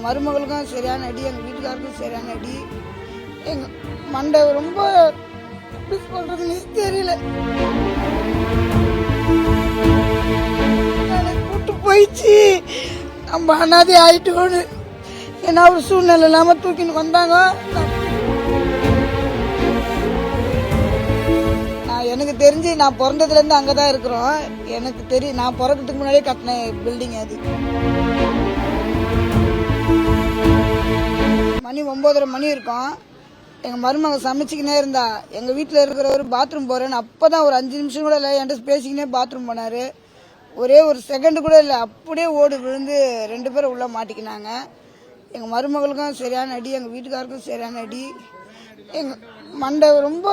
எங்கள் மருமகளுக்கும் சரியான அடி, எங்கள் வீட்டுக்காருக்கும் சரியான அடி. எங்கள் மண்டை ரொம்ப எப்படி சொல்றதுன்னு தெரியல. கூட்டு போயிடுச்சு, நம்ம அனாதை ஆயிட்டோன்னு. ஏன்னா ஒரு சூழ்நிலை இல்லாம தூக்கின்னு வந்தாங்க. எனக்கு தெரிஞ்சு நான் பிறந்ததுலேருந்து அங்கே தான் இருக்கிறோம். எனக்கு தெரியும், நான் பிறக்கிறதுக்கு முன்னாடியே கட்டின பில்டிங் அது. மணி 9:30 மணி இருக்கும். எங்கள் மருமக சமைச்சிக்கினே இருந்தா. எங்கள் வீட்டில் இருக்கிறவர் பாத்ரூம் போகிறேன்னு அப்போ தான் ஒரு 5 நிமிஷம் கூட இல்லை என்கிட்ட பேசிக்கினே பாத்ரூம் போனார். ஒரே ஒரு செகண்டு கூட இல்லை, அப்படியே ஓடி விழுந்து 2 பேரும் உள்ளே மாட்டிக்கினாங்க. எங்கள் மருமகளுக்கும் சரியான அடி, எங்கள் வீட்டுக்காருக்கும் சரியான அடி. எங்கள் மண்டை ரொம்ப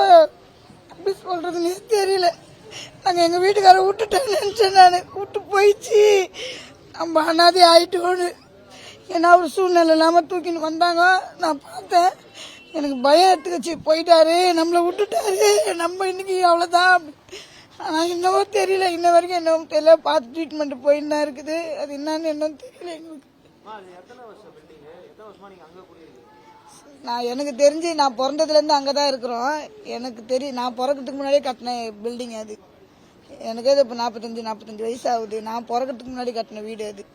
எப்படி சொல்றதுன்னு தெரியல. நாங்கள் எங்கள் வீட்டுக்காரை விட்டுட்டேன்னு நினச்சேன். நான் கூட்டு போயிடுச்சு, நம்ம அனாதை ஆயிட்டோன்னு. ஏன்னா ஒரு சூழ்நிலை இல்லாமல் தூக்கின்னு வந்தாங்க. நான் பார்த்தேன், எனக்கு பயம் எடுத்துக்கிச்சு. போயிட்டாரு, நம்மளை விட்டுட்டாரு, நம்ம இன்னைக்கு அவ்வளோதான். ஆனால் என்னவோ தெரியல, இன்ன வரைக்கும் என்னவோ தெரியல. பார்த்து ட்ரீட்மெண்ட் போயின்னு தான் இருக்குது. அது என்னன்னு என்னன்னு தெரியல எங்களுக்கு. எனக்கு தெரிஞ்சு நான் பிறந்ததுலேருந்து அங்கே தான் இருக்கிறோம். எனக்கு தெரியும், நான் பிறக்கிறதுக்கு முன்னாடியே கட்டின பில்டிங் அது. எனக்கு அது இப்போ 45 வயசு ஆகுது. நான் பிறக்கிறதுக்கு முன்னாடி கட்டின வீடு அது.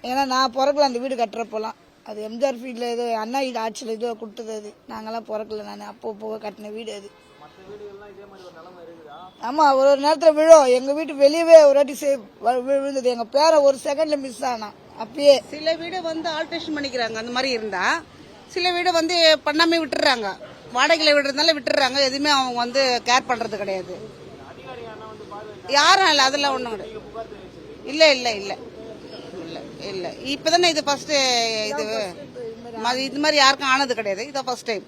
ஏன்னா நான் பிறக்கல அந்த வீடு கட்டுறப்போலாம். அது எம்ஜிஆர் ஃபீல்டில் ஏதோ அண்ணா வீடு ஆட்சியில் ஏதோ கொடுத்தது அது. நாங்களாம் பிறக்கல. நான் அப்போ கட்டின வீடு அது. ஆமாம், ஒரு நேரத்தில் விழும். எங்கள் வீட்டு வெளியவே ஒரு வாட்டி விழுந்தது. எங்கள் பேரை ஒரு செகண்ட்ல மிஸ் ஆனா. அப்பயே சில வீடு ஆல்ட்ரேஷன் பண்ணிக்கிறாங்க. அந்த மாதிரி இருந்தா சில வீடு பண்ணாம விட்டுறாங்க. வாடகையில விடுறதுனால விட்டுறாங்க. எதுவுமே அவங்க கேர் பண்றது கிடையாது. யாரும் இல்லை, அதெல்லாம் ஒண்ணும் கிடையாது. இல்ல இல்ல இல்ல இல்ல இல்ல இப்பதானே இது ஃபர்ஸ்ட். இது மாதிரி யாருக்கும் ஆனது கிடையாது. இதான் ஃபர்ஸ்ட் டைம்.